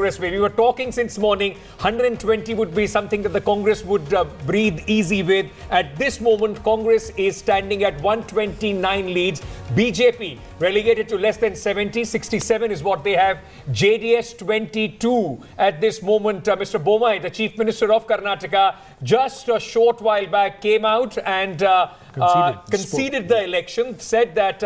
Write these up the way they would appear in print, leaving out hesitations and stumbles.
We were talking since morning, 120 would be something that the Congress would breathe easy with. At this moment, Congress is standing at 129 leads. BJP relegated to less than 70, 67 is what they have. JDS 22 at this moment. Mr. Bommai, the Chief Minister of Karnataka, just a short while back came out and conceded the election, said that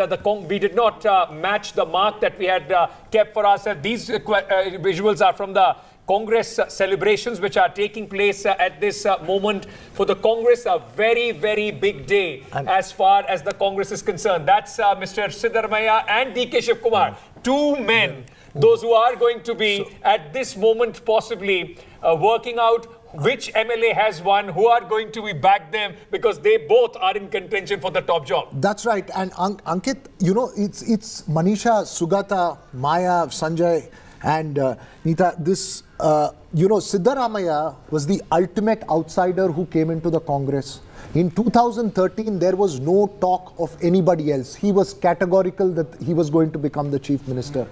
we did not match the mark that we had kept for ourselves. These visuals are from the Congress celebrations which are taking place at this moment. For the Congress, a very, very big day as far as the Congress is concerned. That's Mr. Siddaramaiah and DK Shivkumar, two men, those who are going to be at this moment possibly working out which MLA has won, who are going to be back them, because they both are in contention for the top job. That's right. And Ankit, you know, it's Manisha, Sugata, Maya, Sanjay and Neeta. This, Siddaramaiah was the ultimate outsider who came into the Congress. In 2013, there was no talk of anybody else. He was categorical that he was going to become the chief minister.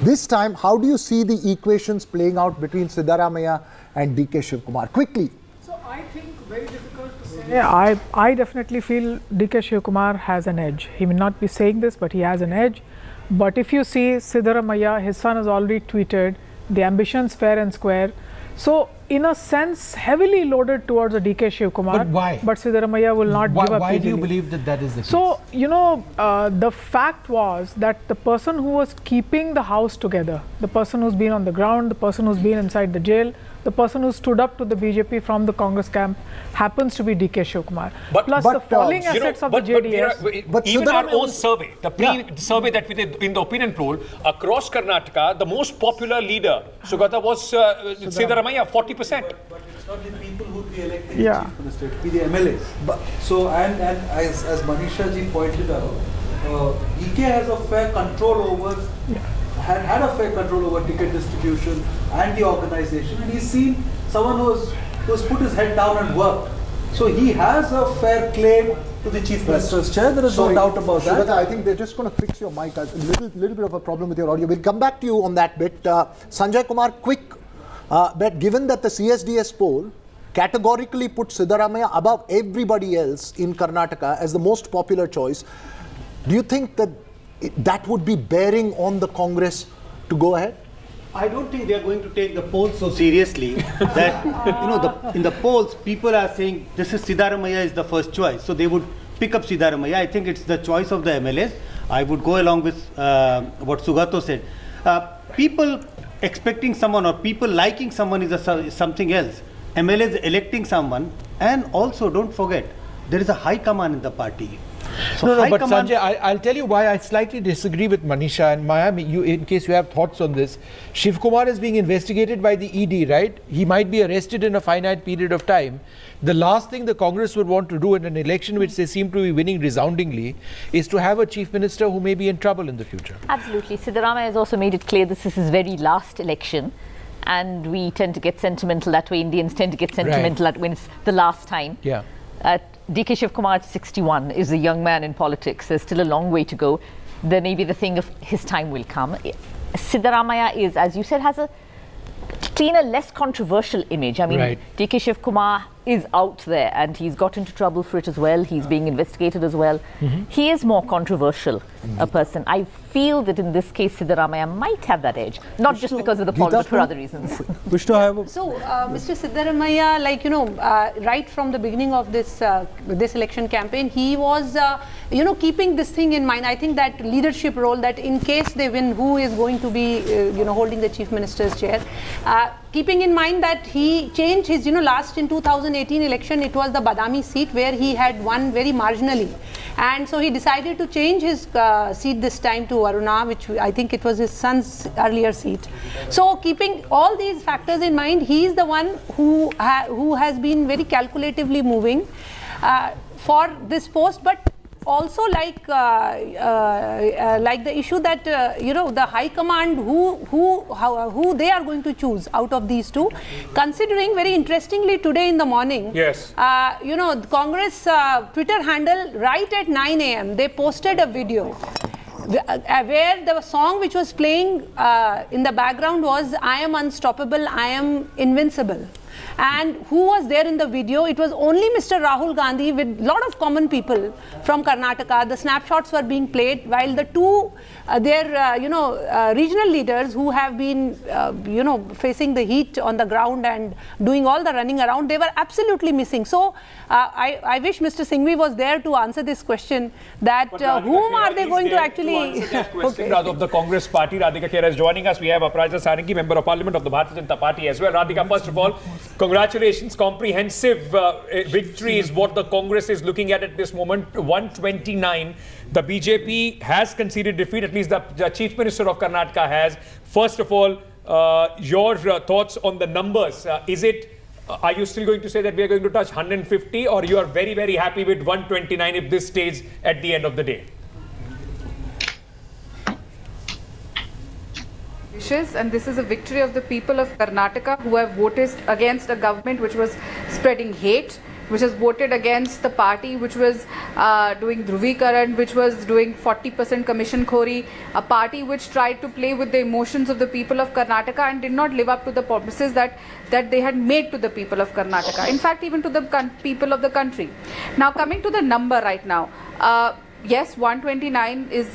This time, how do you see the equations playing out between Siddaramaiah and DK Shivkumar? Quickly. So I think very difficult to say. I definitely feel DK Shivkumar has an edge. He may not be saying this, but he has an edge. But if you see Siddaramaiah, his son has already tweeted, the ambitions fair and square. So in a sense, heavily loaded towards a DK Shivkumar. But why? But Siddaramaiah will not give up. Why do you believe that that is the case? So, the fact was that the person who was keeping the house together, the person who's been on the ground, the person who's been inside the jail, the person who stood up to the BJP from the Congress camp happens to be DK Shivkumar. Plus the falling assets of the JDS. But even our own survey, the survey that we did in the opinion poll, across Karnataka, the most popular leader, Sugata, was Siddaramaiah, 40%. But it's not the people who would be elected chief minister, it would be the MLAs. So, and as Manisha ji pointed out, DK has a fair control over, had a fair control over ticket distribution and the organization, and he's seen someone who's put his head down and worked. So he has a fair claim to the chief minister's chair. There is no doubt about that. Shubhata, I think they're just going to fix your mic. A little bit of a problem with your audio. We'll come back to you on that bit. Sanjay Kumar, quick. But given that the CSDS poll categorically put Siddaramaiah above everybody else in Karnataka as the most popular choice, do you think that that would be bearing on the Congress to go ahead? I don't think they are going to take the polls so seriously that, in the polls, people are saying this is Siddaramaiah is the first choice. So they would pick up Siddaramaiah. I think it's the choice of the MLAs. I would go along with what Sugato said. People expecting someone or people liking someone is something else. MLAs electing someone, and also don't forget, there is a high command in the party. So but Sanjay, I'll tell you why I slightly disagree with Manisha and Maya, in case you have thoughts on this. Shivkumar is being investigated by the ED, right? He might be arrested in a finite period of time. The last thing the Congress would want to do in an election which they seem to be winning resoundingly is to have a chief minister who may be in trouble in the future. Absolutely. Siddaramaiah has also made it clear this is his very last election. And we tend to get sentimental that way. Indians tend to get sentimental when it's the last time. Yeah. DK Shivkumar at 61 is a young man in politics. There's still a long way to go. There may be the thing of his time will come. Siddaramaiah is, as you said, has a cleaner, less controversial image. I mean, DK Shivkumar is out there and he's got into trouble for it as well. He's being investigated as well. He is more controversial a person. I feel that in this case, Siddaramaiah might have that edge. Not just because of the poll, but for other reasons. So, Mr. Siddaramaiah, right from the beginning of this election campaign, he was, keeping this thing in mind. I think that leadership role, that in case they win, who is going to be, holding the chief minister's chair. Keeping in mind that he changed his, last in 2018 election, it was the Badami seat where he had won very marginally. And so he decided to change his seat this time to Aruna, which I think it was his son's earlier seat. So keeping all these factors in mind, he is the one who has been very calculatively moving for this post, but also like the issue that the high command who they are going to choose out of these two, considering very interestingly today in the morning, Congress Twitter handle right at 9 a.m. they posted a video where the song which was playing in the background was "I am unstoppable, I am invincible." And who was there in the video? It was only Mr. Rahul Gandhi with a lot of common people from Karnataka. The snapshots were being played while the two, regional leaders who have been, facing the heat on the ground and doing all the running around, they were absolutely missing. So I wish Mr. Singhvi was there to answer this question that whom are they going to actually... Question of the Congress party. Radhika Khera is joining us. We have Aparajita Sarangi, Member of Parliament of the Bharatiya Janata Party as well. Radhika, first of all, congratulations. Comprehensive victory is what the Congress is looking at this moment. 129. The BJP has conceded defeat, at least the Chief Minister of Karnataka has. First of all, your thoughts on the numbers. Are you still going to say that we are going to touch 150, or you are very, very happy with 129 if this stays at the end of the day? And this is a victory of the people of Karnataka who have voted against a government which was spreading hate, which has voted against the party which was doing Dhruvikaran, which was doing 40% commission khori, a party which tried to play with the emotions of the people of Karnataka and did not live up to the promises that they had made to the people of Karnataka. In fact, even to the people of the country. Now, coming to the number right now. Yes, 129 is,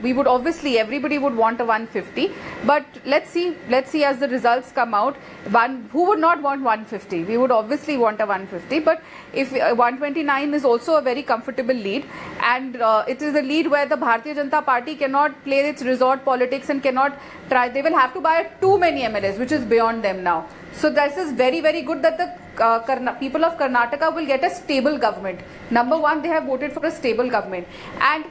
we would obviously, everybody would want a 150, but let's see as the results come out, who would not want 150? We would obviously want a 150, but if 129 is also a very comfortable lead, and it is a lead where the Bharatiya Janata Party cannot play its resort politics and cannot try, they will have to buy too many MLAs, which is beyond them now. So this is very, very good that the people of Karnataka will get a stable government. Number one, they have voted for a stable government. And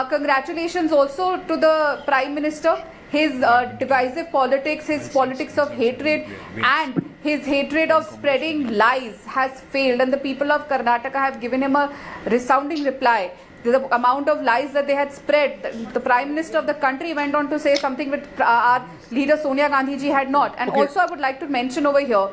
congratulations also to the Prime Minister. His divisive politics, his politics of hatred and his hatred of spreading lies has failed. And the people of Karnataka have given him a resounding reply. The amount of lies that they had spread, the Prime Minister of the country went on to say something which our leader Sonia Gandhi ji had not. And also I would like to mention over here,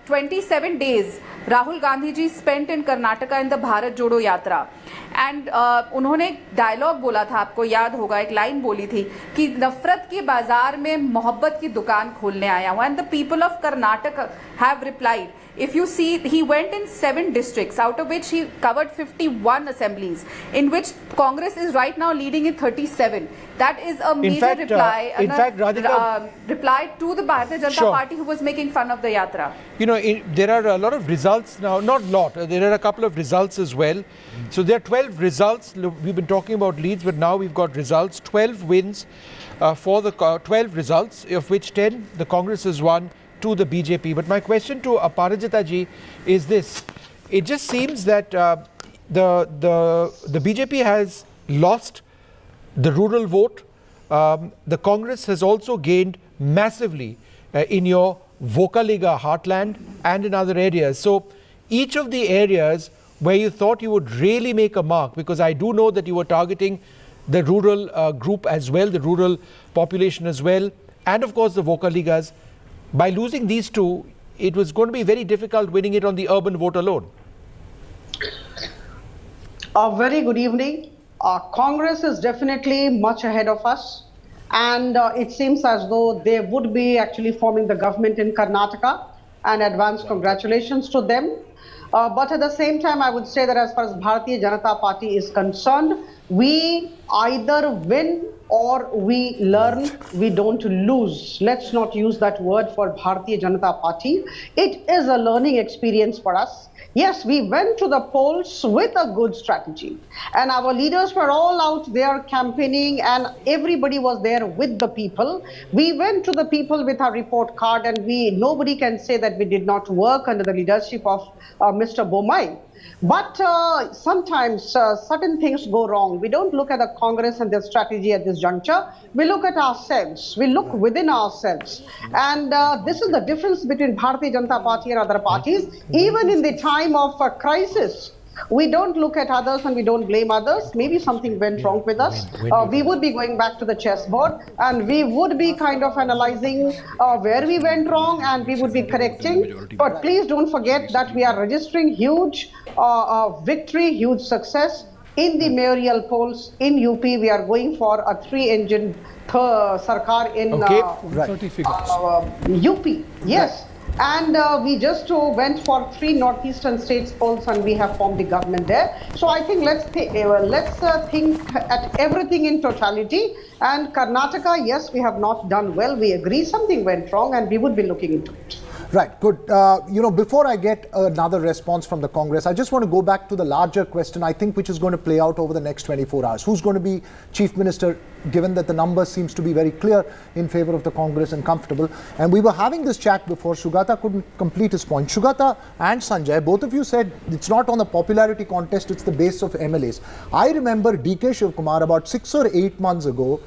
27 days Rahul Gandhi ji spent in Karnataka in the Bharat Jodo Yatra. And उन्होंने एक dialogue बोला था, आपको याद होगा, एक line बोली थी कि नफरत के बाजार में मोहब्बत की दुकान खोलने आया हूं. And the people of Karnataka have replied. If you see, he went in 7 districts, out of which he covered 51 assemblies, in which Congress is right now leading in 37. That is a major reply. Radhika, reply to the Bharatiya Janata Party who was making fun of the yatra. You know, there are a lot of results now, not a lot, there are a couple of results as well. So there are 12 results. We've been talking about leads, but now we've got results. 12 wins for the 12 results, of which 10 the Congress has won, to the BJP. But my question to Aparajita ji is this. It just seems that the BJP has lost the rural vote. The Congress has also gained massively in your Vocaliga heartland and in other areas. So each of the areas where you thought you would really make a mark, because I do know that you were targeting the rural group as well, the rural population as well, and of course the Vocaligas. By losing these two, it was going to be very difficult winning it on the urban vote alone. A very good evening. Congress is definitely much ahead of us, and it seems as though they would be actually forming the government in Karnataka, and advance congratulations to them. But at the same time, I would say that as far as Bharatiya Janata Party is concerned, we either win or we learn, we don't lose. Let's not use that word for Bharatiya Janata Party. It is a learning experience for us. Yes, we went to the polls with a good strategy, and our leaders were all out there campaigning, and everybody was there with the people. We went to the people with our report card, and nobody can say that we did not work under the leadership of Mr. Bommai. But sometimes certain things go wrong. We don't look at the Congress and their strategy at this juncture. We look at ourselves. We look within ourselves. And this is the difference between Bharatiya Janata Party and other parties. Even in the time of a crisis, we don't look at others and we don't blame others. Maybe something went wrong with us. We would be going back to the chessboard, and we would be kind of analyzing where we went wrong, and we would be correcting. But please don't forget that we are registering huge victory, huge success In the mayoral polls in UP, we are going for a three-engine sarkar in UP. Yes. And we just went for 3 northeastern states polls, and we have formed the government there. So I think let's think at everything in totality. And Karnataka, yes, we have not done well. We agree something went wrong, and we would be looking into it. Right, good. Before I get another response from the Congress, I just want to go back to the larger question, I think, which is going to play out over the next 24 hours. Who's going to be Chief Minister, given that the numbers seems to be very clear in favor of the Congress and comfortable? And we were having this chat before. Sugata couldn't complete his point. Sugata and Sanjay, both of you said it's not on the popularity contest, it's the base of MLAs. I remember DK Shivkumar about 6 or 8 months ago,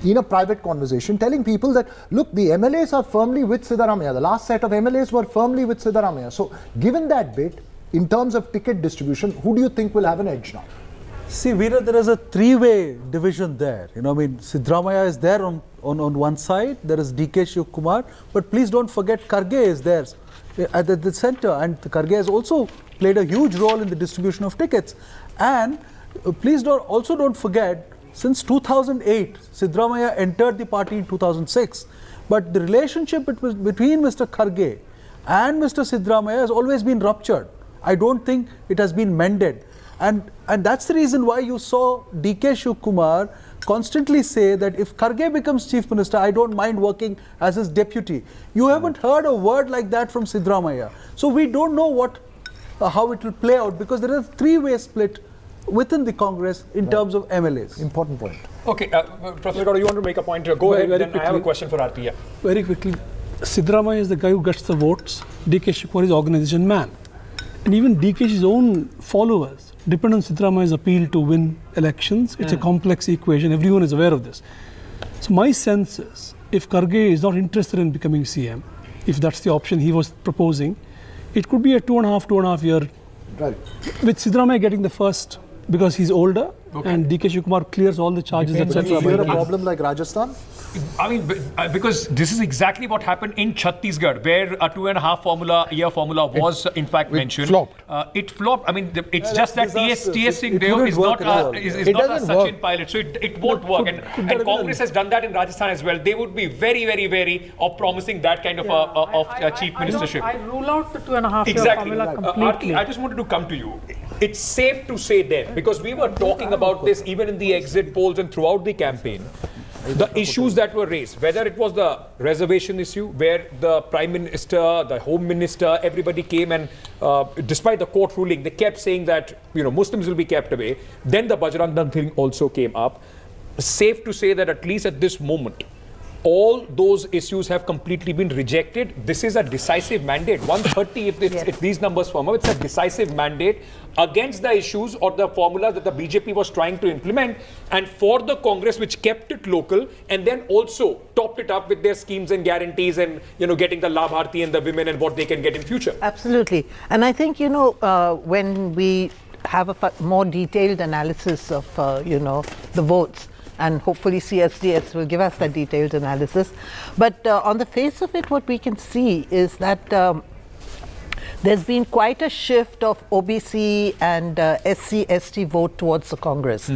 in a private conversation, telling people that, look, the MLAs are firmly with Siddaramaiah. The last set of MLAs were firmly with Siddaramaiah. So, given that bit, in terms of ticket distribution, who do you think will have an edge now? See, Veera, there is a three-way division there. Siddaramaiah is there on one side, there is DK Shivkumar, but please don't forget Kharge is there at the center, and Kharge has also played a huge role in the distribution of tickets. And please don't forget, since 2008, Siddaramaiah entered the party in 2006, but the relationship between Mr. Kharge and Mr. Siddaramaiah has always been ruptured. I don't think it has been mended. And that's the reason why you saw DK Shivkumar constantly say that if Kharge becomes Chief Minister, I don't mind working as his deputy. You haven't heard a word like that from Siddaramaiah. So we don't know how it will play out, because there is a three-way split within the Congress in terms of MLAs. Important point. Okay, Professor Gowda, you want to make a point? Go ahead, then quickly. I have a question for Aarti. Very quickly, Siddaramaiah is the guy who gets the votes. DK Shivkumar is organization man. And even DK's own followers depend on Siddaramaiah's appeal to win elections. It's a complex equation. Everyone is aware of this. So my sense is, if Kharge is not interested in becoming CM, if that's the option he was proposing, it could be a 2.5 year, right, with Siddaramaiah getting the first, because he's older, and DK Shivkumar clears all the charges, etc. Is there a problem like Rajasthan? I mean, because this is exactly what happened in Chhattisgarh, where a 2.5 year formula was in fact mentioned. Flopped. It flopped. I mean, it's just that TS Singh Deo is not a Sachin pilot, so it won't work. And Congress has done that in Rajasthan as well. They would be very, very, very of promising that kind of chief ministership. I rule out the 2.5 year formula completely. I just wanted to come to you. It's safe to say then, because we were talking about this even in the exit polls and throughout the campaign, the issues that were raised, whether it was the reservation issue, where the Prime Minister, the Home Minister, everybody came and despite the court ruling, they kept saying that Muslims will be kept away. Then the Bajrang Dal thing also came up. Safe to say that at least at this moment, all those issues have completely been rejected. This is a decisive mandate. 130, if these numbers form up, it's a decisive mandate against the issues or the formula that the BJP was trying to implement, and for the Congress, which kept it local and then also topped it up with their schemes and guarantees and getting the Labharti and the women and what they can get in future. Absolutely. And I think when we have a more detailed analysis of the votes, and hopefully CSDS will give us that detailed analysis. But on the face of it, what we can see is that there's been quite a shift of OBC and SC/ST vote towards the Congress,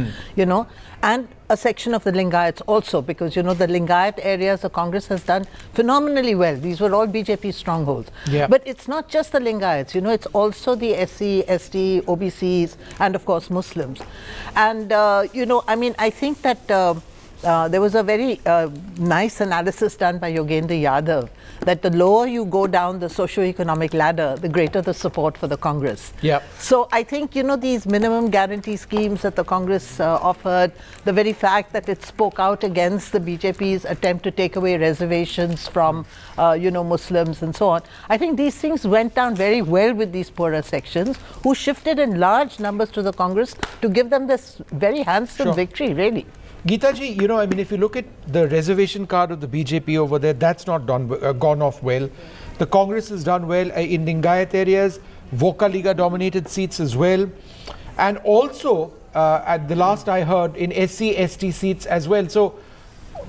and a section of the Lingayats also, because the Lingayat areas the Congress has done phenomenally well. These were all BJP strongholds. Yeah. But it's not just the Lingayats, it's also the SC/ST, OBCs, and of course Muslims. And I think that there was a very nice analysis done by Yogendra Yadav that the lower you go down the socio-economic ladder, the greater the support for the Congress. Yep. So I think, these minimum guarantee schemes that the Congress offered, the very fact that it spoke out against the BJP's attempt to take away reservations from, Muslims and so on. I think these things went down very well with these poorer sections, who shifted in large numbers to the Congress to give them this very handsome victory, really. Geetaji, if you look at the reservation card of the BJP over there, that's not gone off well. The Congress has done well in Lingayat areas, Voka Liga dominated seats as well. And also, at the last I heard, in SC/ST seats as well. So,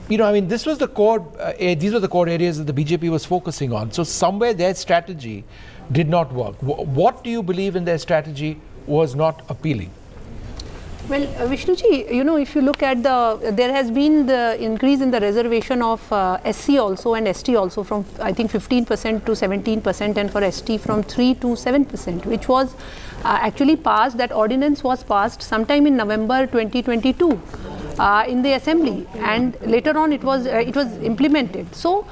this was the core, these were the core areas that the BJP was focusing on. So somewhere their strategy did not work. What do you believe in their strategy was not appealing? Well, Vishnuji, you know, if you look at there has been the increase in the reservation of SC also and ST also from, I think, 15% to 17%, and for ST from 3 to 7%, which was actually passed. That ordinance was passed sometime in November 2022 in the assembly, and later on it was implemented. So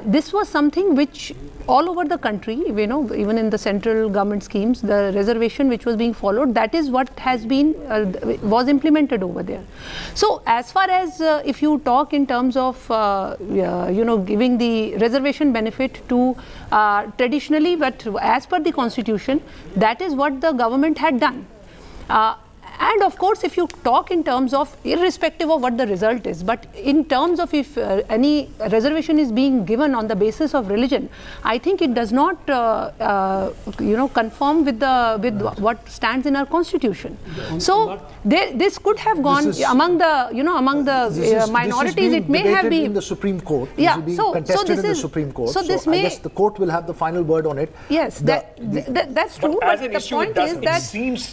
this was something which all over the country, you know, even in the central government schemes, the reservation which was being followed, that is what has been was implemented over there. So as far as if you talk in terms of you know, giving the reservation benefit to traditionally, but as per the constitution, that is what the government had done. And of course, if you talk in terms of, irrespective of what the result is, but in terms of if any reservation is being given on the basis of religion, I think it does not, you know, conform with what stands in our constitution. So this could have gone among the, you know, among the minorities. It may have been in the Supreme Court. Yeah. This is being contested in the Supreme Court. So this I may, guess the court will have the final word on it. Yes, that's true. But as But an the issue, point is that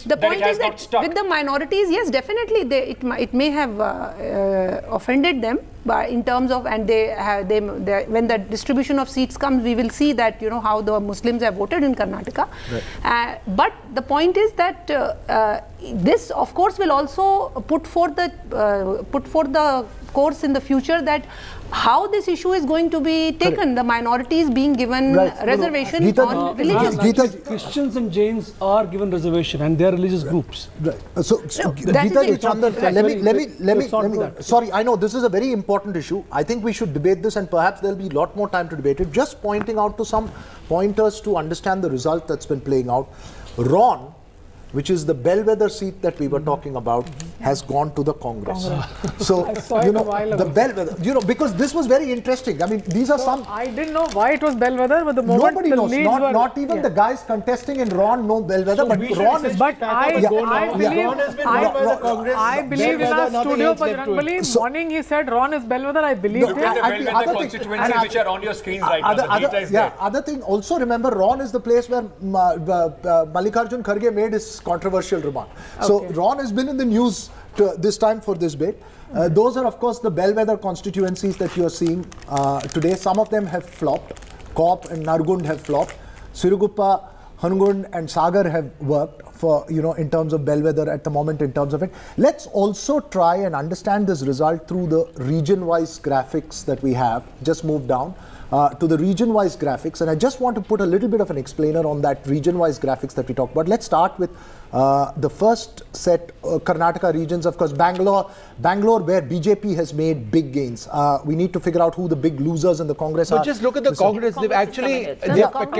the point is that with the minorities, yes, definitely it may have offended them, but in terms of, and when the distribution of seats comes, we will see that, you know, how the Muslims have voted in Karnataka. Right. But the point is that this, of course, will also put forth the course in the future that how this issue is going to be taken, the minorities being given reservation on religious. Christians and Jains are given reservation, and they are religious groups. Right. So Geeta Chandan, let me. Sorry, I know this is a very important issue. I think we should debate this, and perhaps there will be a lot more time to debate it. Just pointing out to some pointers to understand the result that's been playing out. Ron, which is the bellwether seat that we were talking about, has gone to the Congress. So, you know, the bellwether, you know, because this was very interesting. I mean, these are some... I didn't know why it was bellwether, but the moment nobody knows, not even the guys contesting in Ron know bellwether, so but Ron is... But I believe in our studio, Bajrangbali, morning he said Ron is bellwether, I believe him. The constituencies which are on your screens right now. Other thing, also remember, Ron is the place where Mallikarjun Kharge made his controversial remark. So Ron has been in the news this time for this bit. Those are, of course, the bellwether constituencies that you are seeing today. Some of them have flopped. Kop and Nargund have flopped. Siruguppa, Hanugund and Sagar have worked for, you know, in terms of bellwether at the moment in terms of it. Let's also try and understand this result through the region-wise graphics that we have. Just move down to the region-wise graphics, and I just want to put a little bit of an explainer on that region-wise graphics that we talked about. Let's start with the first set, Karnataka regions. Of course, Bangalore, where BJP has made big gains. We need to figure out who the big losers in the Congress are. But just look at the Congress. They've actually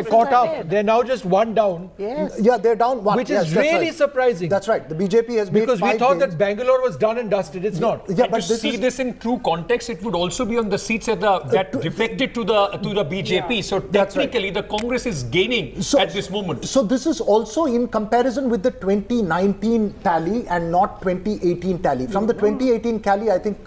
caught up. They're now just one down. Yes. Yeah, they're down one. Which is really surprising. That's right. The BJP has made because we thought gains. that Bangalore was done and dusted. It's not. Yeah, but to see this in true context, it would also be on the seats that defected to the BJP. Yeah. So technically, the Congress is gaining at this moment. So this is also in comparison with the 2019 tally and not 2018 tally. From the 2018 tally, I think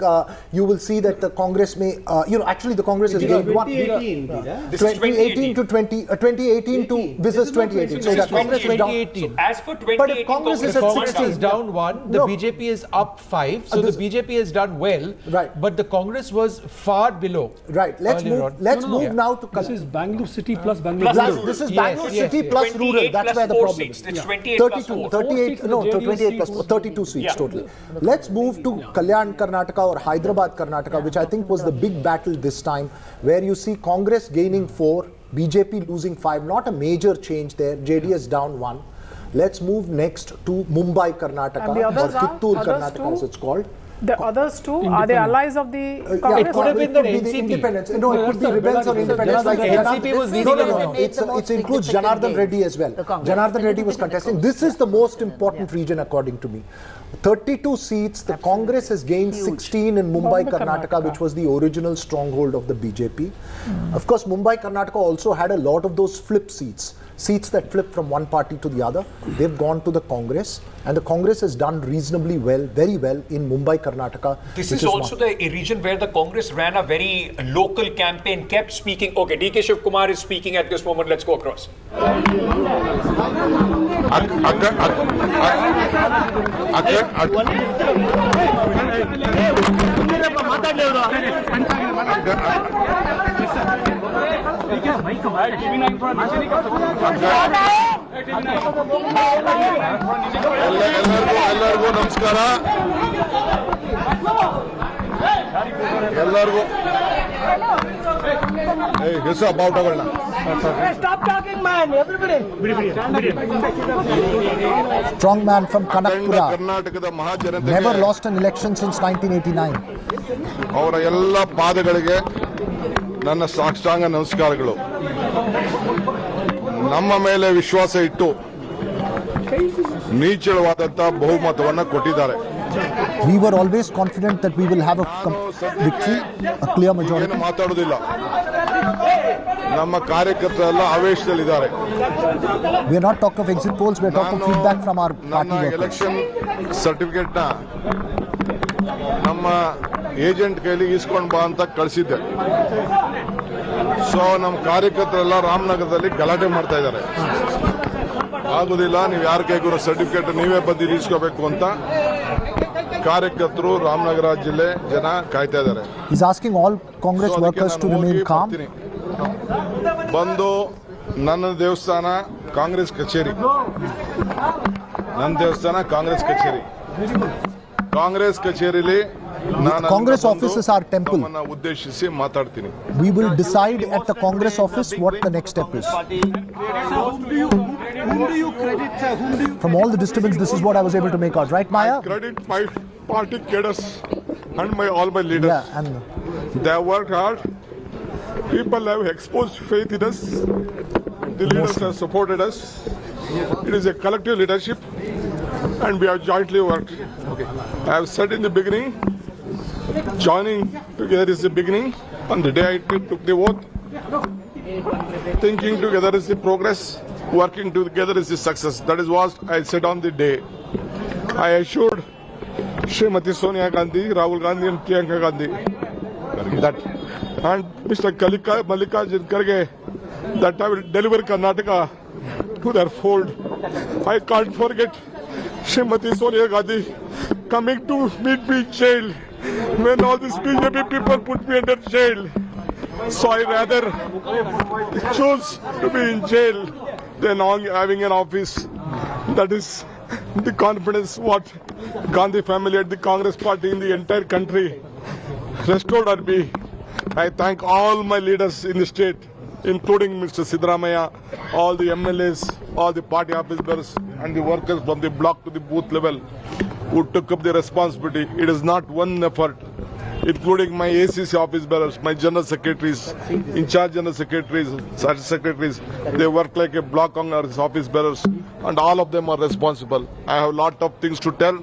you will see that the Congress may, actually the Congress has gained one. 2018 to 2018 to this is 2018. So the Congress 2018. So as for 2018, but if Congress is at 60, is down 1, the BJP is up 5. So the BJP has done well. Right. But the Congress was far below. Right. Let's move now to. This is Bangalore City plus Bangalore rural. This is Bangalore City plus rural. That's where the problem is. It's 28 plus 4. 28 plus 4, 32 seats totally. Let's move to Kalyan Karnataka or Hyderabad Karnataka, which I think was the big battle this time, where you see Congress gaining 4, BJP losing 5. Not a major change there. JDS down 1. Let's move next to Mumbai Karnataka or Kittur Karnataka as it's called. The others too, are they allies of the Congress? It could have been the NCP. Independents. No, it could be rebels or independents. Like NCP was no. It includes Janardhan Reddy as well. Janardhan Reddy was contesting. This is the most important region according to me. 32 seats. The Congress has gained 16 in Mumbai, Karnataka, which was the original stronghold of the BJP. Of course, Mumbai, Karnataka also had a lot of those flip seats. seats that flip from one party to the other. They've gone to the Congress, and the Congress has done reasonably well, very well in Mumbai, Karnataka. This is also the region where the Congress ran a very local campaign, kept speaking. Okay, DK Shiv Kumar is speaking at this moment. Let's go across. ಎಲ್ಲರಿಗೂ ನಮಸ್ಕಾರ. ಎಲ್ಲರಿಗೂ ಹೆಸರು ಅಬೌಟಗಳನ್ನ Strong man from Kanakpura, ಕರ್ನಾಟಕದ ಮಹಾಜನತೆಗೆ never lost an election since 1989. ಅವರ ಎಲ್ಲ ಪಾದಗಳಿಗೆ ನನ್ನ ಸಾಷ್ಟಾಂಗ ನಮಸ್ಕಾರಗಳು. ನಮ್ಮ ಮೇಲೆ ವಿಶ್ವಾಸ ಇಟ್ಟು ನೀಚಳವಾದಂತಹ ಬಹುಮತವನ್ನು ಕೊಟ್ಟಿದ್ದಾರೆ. We were always confident that we will have a victory, a clear majority. ಏನು ಮಾತಾಡೋದಿಲ್ಲ. ನಮ್ಮ ಕಾರ್ಯಕರ್ತರೆಲ್ಲ ಆವೇಶದಲ್ಲಿದ್ದಾರೆ. We are not talking of exit polls, we are talking feedback from our party ನನ್ನ workers. ಎಲೆಕ್ಷನ್ ಸರ್ಟಿಫಿಕೇಟ್ ನ ನಮ್ಮ ಏಜೆಂಟ್ ಕೈಲಿ ಇಸ್ಕೊಂಡು ಬಾ ಅಂತ ಕಳಿಸಿದ್ದೆ. ಸೊ ನಮ್ಮ ಕಾರ್ಯಕರ್ತರೆಲ್ಲ ರಾಮನಗರದಲ್ಲಿ ಗಲಾಟೆ ಮಾಡ್ತಾ ಇದ್ದಾರೆ. ಆಗುದಿಲ್ಲ, ನೀವು ಯಾರ ಕೈಗೂ ಸರ್ಟಿಫಿಕೇಟ್ ನೀವೇ ಬಂದು ಇಸ್ಕೋಬೇಕು ಅಂತ ಕಾರ್ಯಕರ್ತರು ರಾಮನಗರ ಜಿಲ್ಲೆ ಜನ ಕಾಯ್ತಾ ಇದ್ದಾರೆ. He's asking all Congress workers to remain calm. ಬಂದು ನನ್ನ ದೇವಸ್ಥಾನ ಕಾಂಗ್ರೆಸ್ ಕಚೇರಿ, ನನ್ನ ದೇವಸ್ಥಾನ ಕಾಂಗ್ರೆಸ್ ಕಚೇರಿ, Congress ಕಚೇರಿಲಿ Congress office is our temple. ಉದ್ದೇಶಿಸಿ ಮಾತಾಡ್ತೀನಿ. We will decide at the Congress office what the next step is. From all the disturbance, this is what I was able to make out, right, Maya? I credit my party cadres and all my leaders. Yeah, and they have worked hard. People have exposed faith in us. The leaders have supported us. It is a collective leadership, and we have jointly worked. I have said in the beginning, joining together is the beginning. On the day I took the oath, thinking together is the progress, working together is the success. That is what I said on the day. I assured Srimati Sonia Gandhi, Rahul Gandhi and Priyanka Gandhi that, and Mr. Mallikarjun Kharge, that I will deliver Karnataka to their fold. I can't forget Srimati Sonia Gandhi coming to meet me in jail when all these BJP people put me under jail. So I rather choose to be in jail than having an office. That is the confidence what Gandhi family and the Congress party in the entire country restored on me. I thank all my leaders in the state, including Mr. Siddaramaiah, all the MLAs, all the party office bearers and the workers from the block to the booth level who took up the responsibility. It is not one effort, including my ACC office bearers, my general secretaries, in charge general secretaries. They work like a block Congress office bearers, and all of them are responsible. I have a lot of things to tell.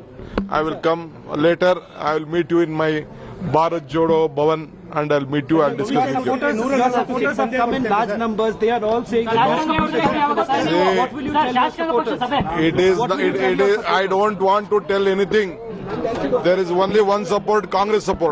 I will come later. I will meet you in my Bharat Jodo Bhavan, and I'll meet you and discuss with you. Supporters have come in large numbers. They are all saying what will you tell your supporters? It is. I don't want to tell anything. There is only one support, Congress support.